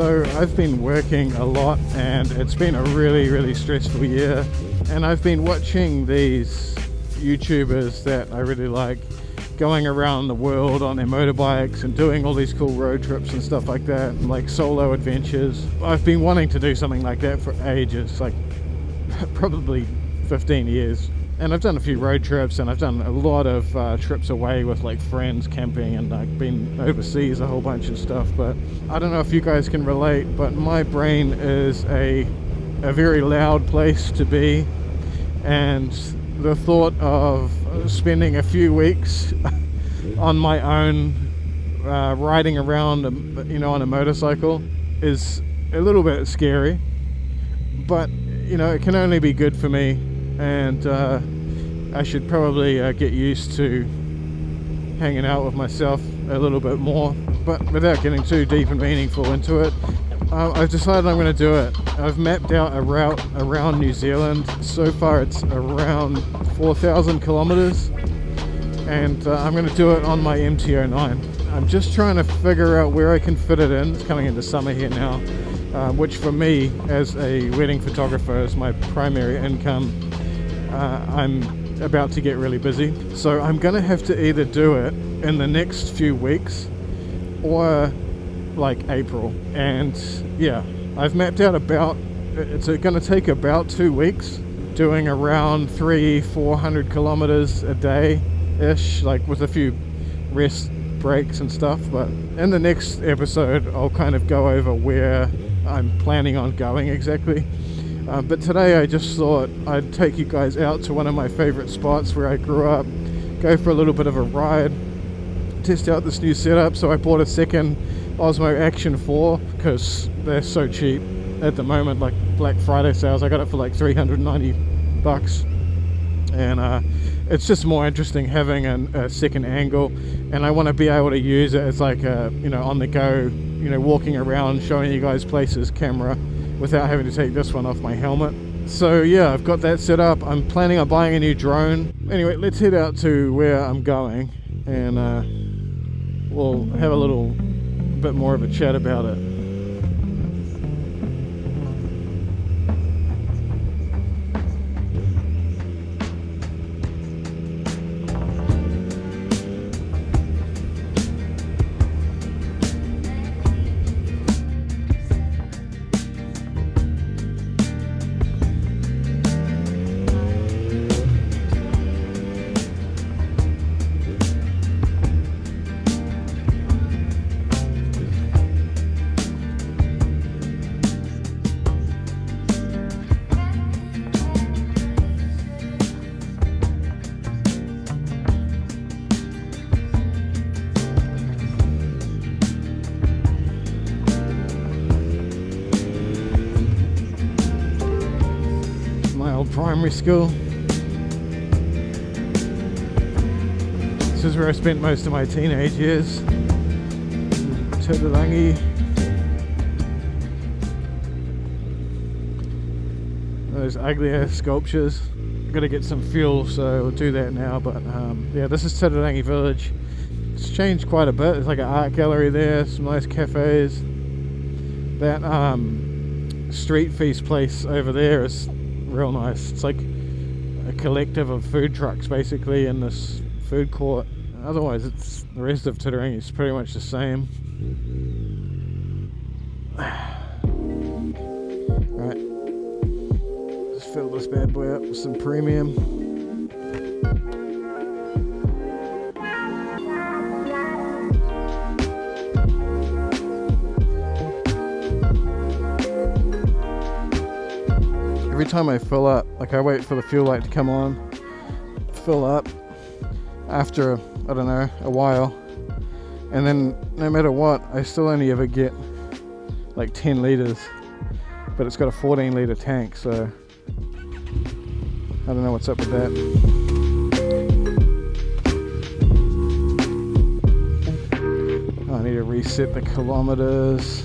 So I've been working a lot and it's been a really stressful year, and I've been watching these YouTubers that I really like going around the world on their motorbikes and doing all these cool road trips and stuff like that, and like solo adventures. I've been wanting to do something like that for ages, like probably 15 years. And I've done a few road trips, and I've done a lot of trips away with like friends camping, and I've been overseas a whole bunch of stuff. But I don't know if you guys can relate, but my brain is a very loud place to be, and the thought of spending a few weeks on my own riding around, on a motorcycle is a little bit scary. But it can only be good for me, and I should probably get used to hanging out with myself a little bit more. But without getting too deep and meaningful into it, I've decided I'm going to do it. I've mapped out a route around New Zealand. So far it's around 4,000 kilometers, and I'm going to do it on my MT09. I'm just trying to figure out where I can fit it in. It's coming into summer here now, which for me as a wedding photographer is my primary income. I'm about to get really busy, so I'm going to have to either do it in the next few weeks or like April. And yeah, I've mapped out it's going to take about 2 weeks, doing around 300-400 kilometers a day ish, like with a few rest breaks and stuff. But in the next episode I'll kind of go over where I'm planning on going exactly. But today I just thought I'd take you guys out to one of my favorite spots where I grew up, go for a little bit of a ride, test out this new setup. So I bought a second Osmo Action 4 because they're so cheap at the moment, like Black Friday sales. I got it for like $390, and it's just more interesting having a second angle, and I want to be able to use it as like a on the go, walking around showing you guys places camera without having to take this one off my helmet. So yeah, I've got that set up. I'm planning on buying a new drone. Anyway, let's head out to where I'm going, and we'll have a little bit more of a chat about it. Primary school. This is where I spent most of my teenage years. Titirangi. Those ugly ass sculptures. I've got to get some fuel, so we'll do that now. But yeah, this is Titirangi village. It's changed quite a bit. There's like an art gallery there, some nice cafes. That street feast place over there is real nice. It's like a collective of food trucks basically in this food court. Otherwise it's the rest of Titirangi is pretty much the same. Right, let's fill this bad boy up with some premium. Every time I fill up, like I wait for the fuel light to come on, fill up after, I don't know, a while, and then no matter what, I still only ever get like 10 litres, but it's got a 14 litre tank, so I don't know what's up with that. Oh, I need to reset the kilometers.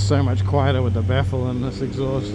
just so much quieter with the baffle in this exhaust.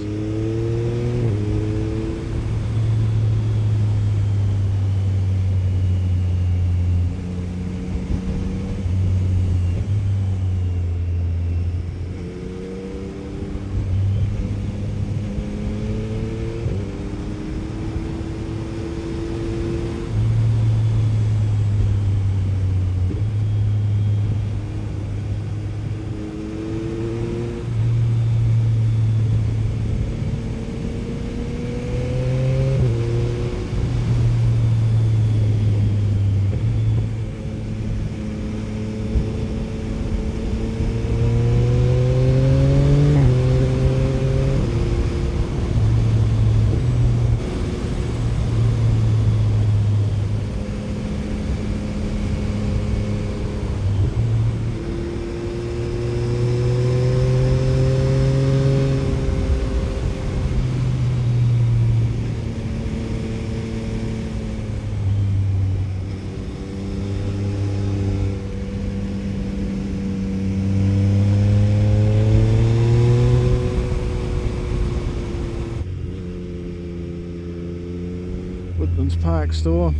Park store,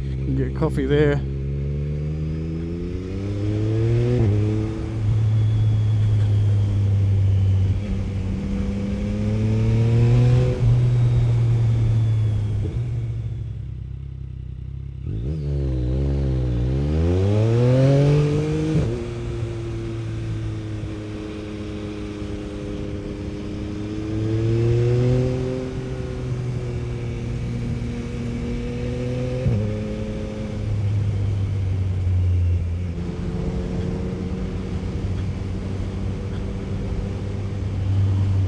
you can get coffee there.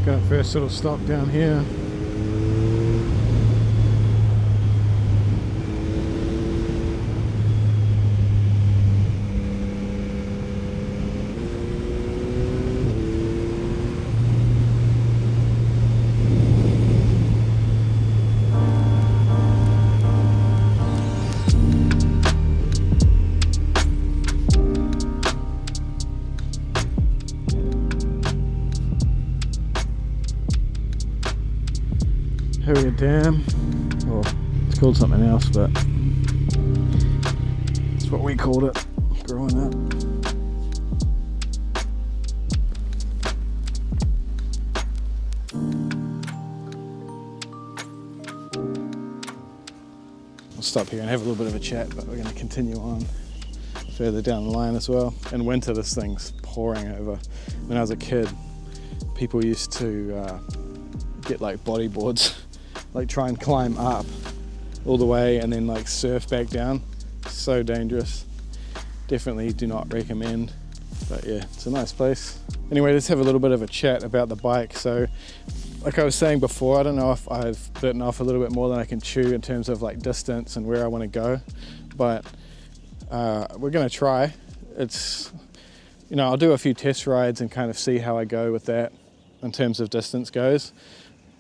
Got first little stop down here. Harrier Dam, or it's called something else, but that's what we called it growing up. We'll stop here and have a little bit of a chat, but we're going to continue on further down the line as well. In winter this thing's pouring over. When I was a kid, people used to get like bodyboards, like try and climb up all the way and then like surf back down. So dangerous. Definitely do not recommend, but yeah, it's a nice place. Anyway, let's have a little bit of a chat about the bike. So like I was saying before, I don't know if I've bitten off a little bit more than I can chew in terms of like distance and where I want to go, but we're going to try. It's, you know, I'll do a few test rides and kind of see how I go with that in terms of distance goes.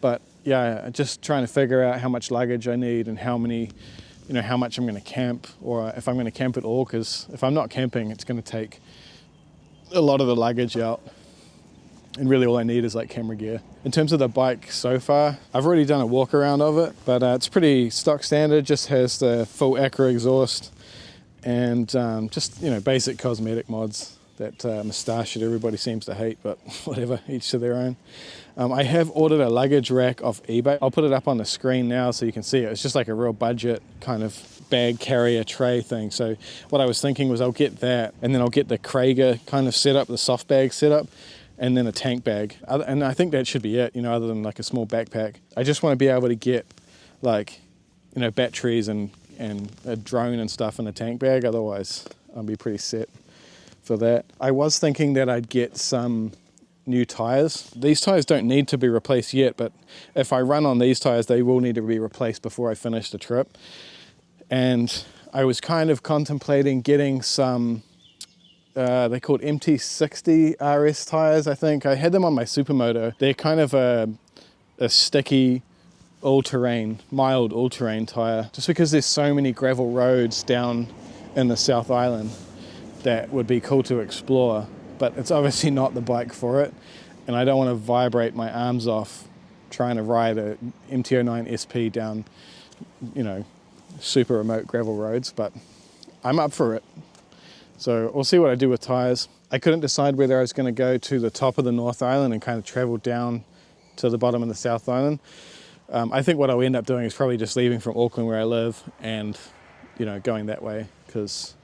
But yeah, just trying to figure out how much luggage I need and how many, you know, how much I'm going to camp, or if I'm going to camp at all, because if I'm not camping, it's going to take a lot of the luggage out. And really all I need is like camera gear. In terms of the bike so far, I've already done a walk around of it, but it's pretty stock standard, just has the full Acura exhaust and just, you know, basic cosmetic mods. That moustache that everybody seems to hate, but whatever, each to their own. I have ordered a luggage rack off eBay. I'll put it up on the screen now so you can see it. It's just like a real budget kind of bag carrier tray thing. So what I was thinking was I'll get that, and then I'll get the Krager kind of setup, the soft bag setup, and then a tank bag. And I think that should be it, you know, other than like a small backpack. I just want to be able to get like, you know, batteries and a drone and stuff in a tank bag. Otherwise I'll be pretty set for that. I was thinking that I'd get some new tires. These tires don't need to be replaced yet, but if I run on these tires, they will need to be replaced before I finish the trip. And I was kind of contemplating getting some, they're called MT09SPq RS tires, I think. I had them on my Supermoto. They're kind of a sticky all-terrain, mild all-terrain tire, just because there's so many gravel roads down in the South Island that would be cool to explore. but it's obviously not the bike for it, and I don't want to vibrate my arms off trying to ride a MT09SP down, you know, super remote gravel roads, but I'm up for it. So we'll see what I do with tyres. I couldn't decide whether I was going to go to the top of the North Island and kind of travel down to the bottom of the South Island. I think what I'll end up doing is probably just leaving from Auckland where I live and, you know, going that way, because,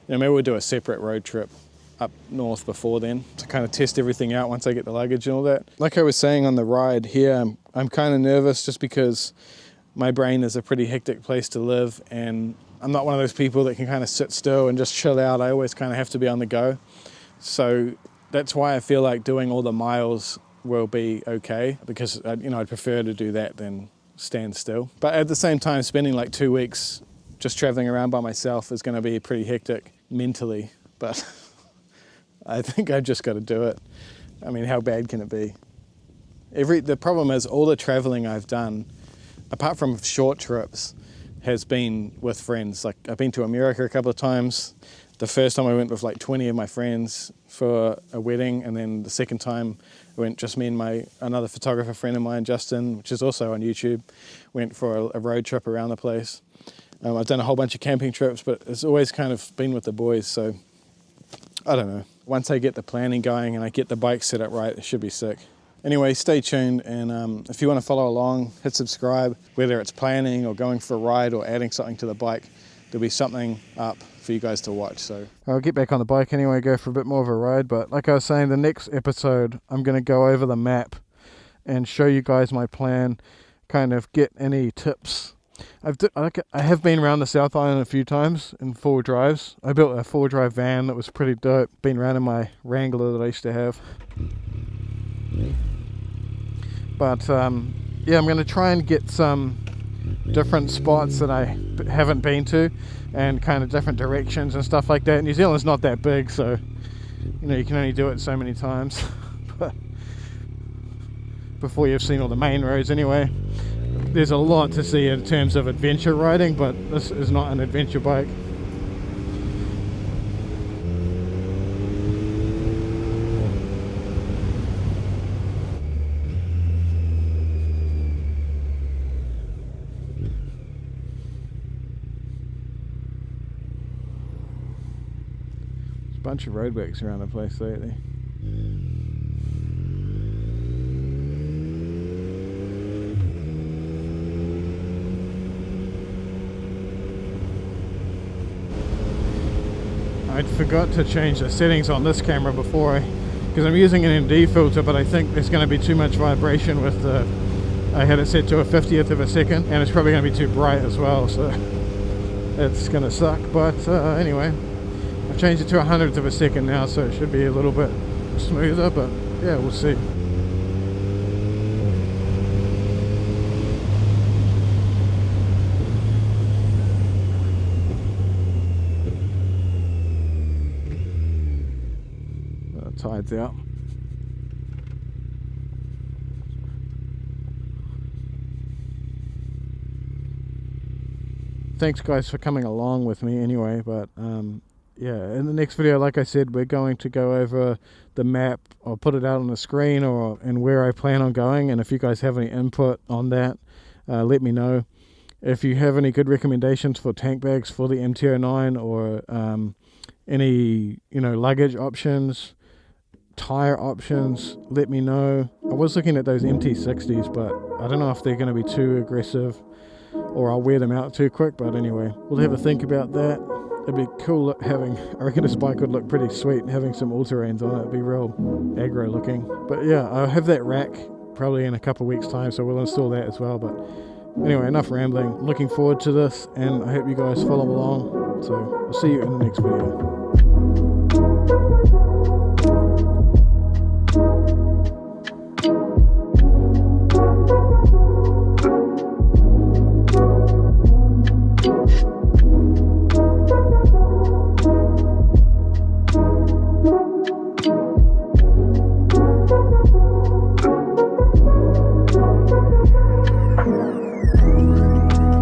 you know, maybe we'll do a separate road trip up north before then to kind of test everything out once I get the luggage and all that. Like I was saying on the ride here, I'm kind of nervous just because my brain is a pretty hectic place to live, and I'm not one of those people that can kind of sit still and just chill out. I always kind of have to be on the go. So that's why I feel like doing all the miles will be okay, because you know, I'd prefer to do that than stand still. But at the same time, spending like 2 weeks just traveling around by myself is going to be pretty hectic mentally, but I think I've just got to do it. I mean, how bad can it be? The problem is all the traveling I've done, apart from short trips, has been with friends. Like, I've been to America a couple of times. The first time I went with like 20 of my friends for a wedding, and then the second time I went just me and another photographer friend of mine, Justin, which is also on YouTube, went for a road trip around the place. I've done a whole bunch of camping trips, but it's always kind of been with the boys, so I don't know. Once I get the planning going and I get the bike set up right, it should be sick. Anyway, stay tuned, and if you want to follow along, hit subscribe. Whether it's planning or going for a ride or adding something to the bike, there'll be something up for you guys to watch. So I'll get back on the bike anyway, go for a bit more of a ride. But like I was saying, the next episode I'm going to go over the map and show you guys my plan, kind of get any tips. I have been around the South Island a few times in 4 drives. I built a 4-drive van that was pretty dope. Been around in my Wrangler that I used to have. But yeah, I'm going to try and get some different spots that I haven't been to, and kind of different directions and stuff like that. New Zealand's not that big, so you know, you can only do it so many times but before you've seen all the main roads anyway. There's a lot to see in terms of adventure riding, but this is not an adventure bike. Bunch of roadworks around the place lately. I forgot to change the settings on this camera before, because I'm using an ND filter, but I think there's going to be too much vibration with the, I had it set to a 50th of a second, and it's probably going to be too bright as well, so it's going to suck. But anyway, I've changed it to 100th of a second now, so it should be a little bit smoother, but yeah, we'll see. Tide's out. Thanks guys for coming along with me anyway, but yeah, in the next video, like I said, we're going to go over the map. I'll put it out on the screen and where I plan on going, and if you guys have any input on that, let me know. If you have any good recommendations for tank bags for the MT09, or any, you know, luggage options, tire options, let me know. I was looking at those MT60s, but I don't know if they're going to be too aggressive or I'll wear them out too quick. But anyway, we'll have a think about that. It'd be cool having, I reckon this bike would look pretty sweet having some all-terrains on it. It'd be real aggro looking. But yeah, I'll have that rack probably in a couple of weeks time, so we'll install that as well. But anyway, enough rambling. Looking forward to this, and I hope you guys follow along. So I'll see you in the next video.